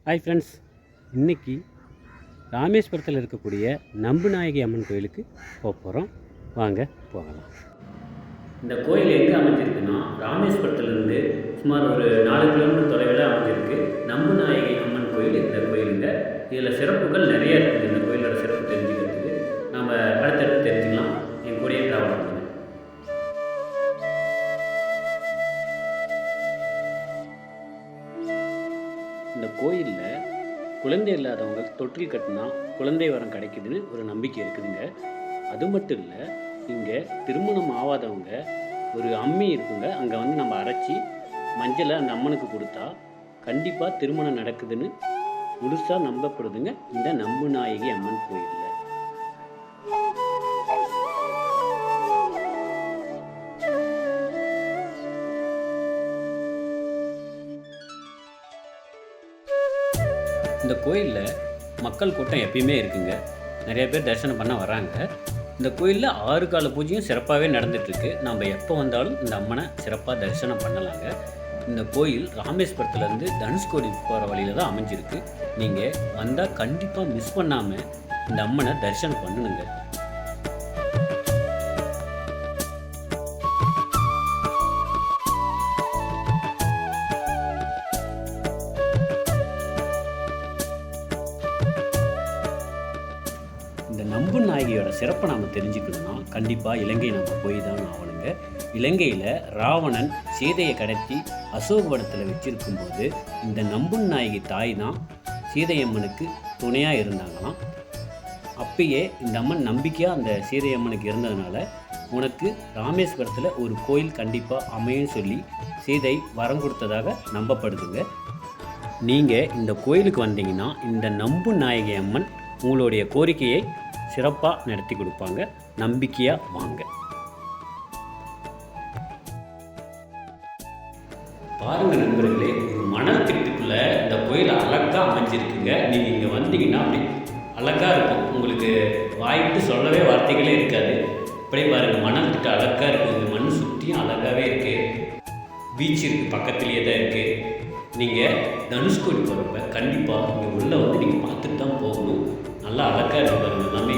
Hi friends, இன்றைக்கி ராமேஸ்வரத்தில் இருக்கக்கூடிய நம்புநாயகி அம்மன் கோயிலுக்கு போகிறோம். வாங்க போகலாம். இந்த கோயில் எங்கே அமைஞ்சிருக்குன்னா, ராமேஸ்வரத்துலேருந்து சுமார் ஒரு 4 கிலோமீட்டர் தொலைவில் அமைஞ்சிருக்கு. நம்புநாயகி அம்மன் கோயில் இந்த கோயிலுங்க. இதில் சிறப்புகள் நிறைய இருக்குது. இந்த கோயிலோட சிறப்பு தெரிஞ்சுக்கிறதுக்கு நம்ம அடுத்தடுத்து தெரிஞ்சுக்கலாம். என் கூடயே ட்ராவல் பண்ணுங்க. இந்த கோயிலில் குழந்தை இல்லாதவங்க தொட்டில் கட்டினா குழந்தை வரம் கிடைக்குதுன்னு ஒரு நம்பிக்கை இருக்குதுங்க. அது மட்டும் இல்லை, இங்கே திருமணம் ஆகாதவங்க ஒரு அம்மி இருக்குங்க, அங்கே வந்து நம்ம அரைச்சி மஞ்சளை அந்த அம்மனுக்கு கொடுத்தா கண்டிப்பாக திருமணம் நடக்குதுன்னு முழுசாக நம்பப்படுதுங்க இந்த நம்புநாயகி அம்மன் கோயிலில். இந்த கோயிலில் மக்கள் கூட்டம் எப்பயுமே இருக்குங்க. நிறைய பேர் தரிசனம் பண்ண வராங்க. இந்த கோயிலில் 6 கால பூஜையும் சிறப்பாகவே நடந்துகிட்ருக்கு. நம்ம எப்போ வந்தாலும் இந்த அம்மனை சிறப்பாக தரிசனம் பண்ணலாங்க. இந்த கோயில் ராமேஸ்வரத்துலேருந்து தனுஷ்கோடி போகிற வழியில் தான் அமைஞ்சிருக்கு. நீங்கள் வந்தால் கண்டிப்பாக மிஸ் பண்ணாமல் இந்த அம்மனை தரிசனம் பண்ணணுங்க. இந்த நம்புநாயகியோட சிறப்பை நாம் தெரிஞ்சுக்கணும்னா கண்டிப்பாக இலங்கை நம்ம போய் தான் ஆகணுங்க. இலங்கையில் ராவணன் சீதையை கடத்தி அசோகவனத்தில் வச்சிருக்கும்போது இந்த நம்புநாயகி தாய் தான் சீதையம்மனுக்கு துணையாக இருந்தாங்களாம். அப்பயே இந்த அம்மன் நம்பிக்கையாக அந்த சீதையம்மனுக்கு இருந்ததுனால உனக்கு ராமேஸ்வரத்தில் ஒரு கோயில் கண்டிப்பாக அமையும் சொல்லி சீதை வரம் கொடுத்ததாக நம்பப்படுதுங்க. நீங்கள் இந்த கோயிலுக்கு வந்தீங்கன்னா இந்த நம்புநாயகி அம்மன் உங்களுடைய கோரிக்கையை சிறப்பாக நடத்தி கொடுப்பாங்க. நம்பிக்கையாக வாங்க. பாருங்க நண்பர்களே, ஒரு மணல் திட்டுக்குள்ளே இந்த கோயில் அழகாக அமைஞ்சிருக்குங்க. நீங்கள் இங்கே வந்தீங்கன்னா அப்படி அழகாக இருக்கும். உங்களுக்கு வாய்ட்டு சொல்லவே வார்த்தைகளே இருக்காது. அப்படியே பாருங்கள், மணல் திட்டு அழகாக இருக்குது. இந்த மண் சுற்றியும் அழகாகவே இருக்குது. பீச் இருக்குது, பக்கத்துலேயே தான் இருக்குது. நீங்கள் தனுஷ்கோடி போகிறப்ப கண்டிப்பாக இங்கே உள்ளே வந்து நீங்கள் பார்த்துட்டு தான் போகணும். நல்லா அழகாக இருக்கு பாருங்கள் எல்லாமே.